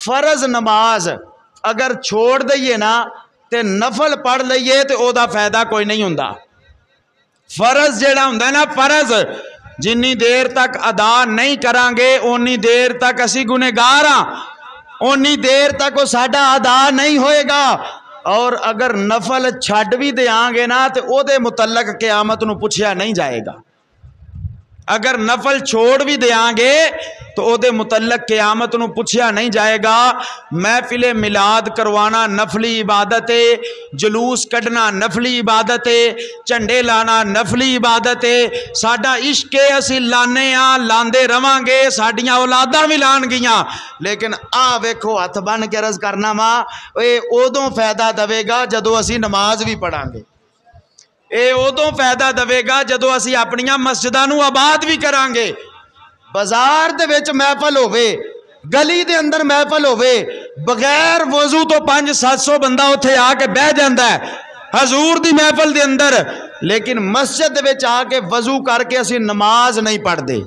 फर्ज नमाज अगर छोड़ दईए ना तो नफल पढ़ लीए तो वह फायदा कोई नहीं हुंदा। फर्ज जिहड़ा हुंदा ना, फर्ज जिन्नी देर तक अदा नहीं करांगे उन्नी देर तक असी गुनहगार हाँ, उन्नी देर तक वो साडा अदा नहीं होएगा। और अगर नफल छड्ड भी देंगे ना तो उहदे मुतल्लक क़यामत नूं पुछया नहीं जाएगा। अगर नफल छोड़ भी देंगे तो उहदे मुतल्लक क़यामत नूं पुछया नहीं जाएगा। महफिले मिलाद करवाना नफली इबादत है, जलूस कढ़ना नफली इबादत है, झंडे लाना नफली इबादत है। साडा इश्क है, असी लाने लांदे रवांगे, साडियां औलादां भी लाणगियां। लेकिन आ वेखो हथ बन के अर्ज करना वा, ये उदों फायदा देवेगा जदों असी नमाज भी पढ़ांगे। ये उदों फायदा देवेगा जदों असी अपनियां मस्जिदां नूं आबाद भी करांगे। बाजार दे विच महफल होवे, गली दे अंदर महफल होवे, बगैर वजू तो 500-700 बंदा उत्थे आके बह जांदा है हजूर दी महफल दे अंदर, लेकिन मस्जिद दे विच आके वजू करके असी नमाज नहीं पढ़ते।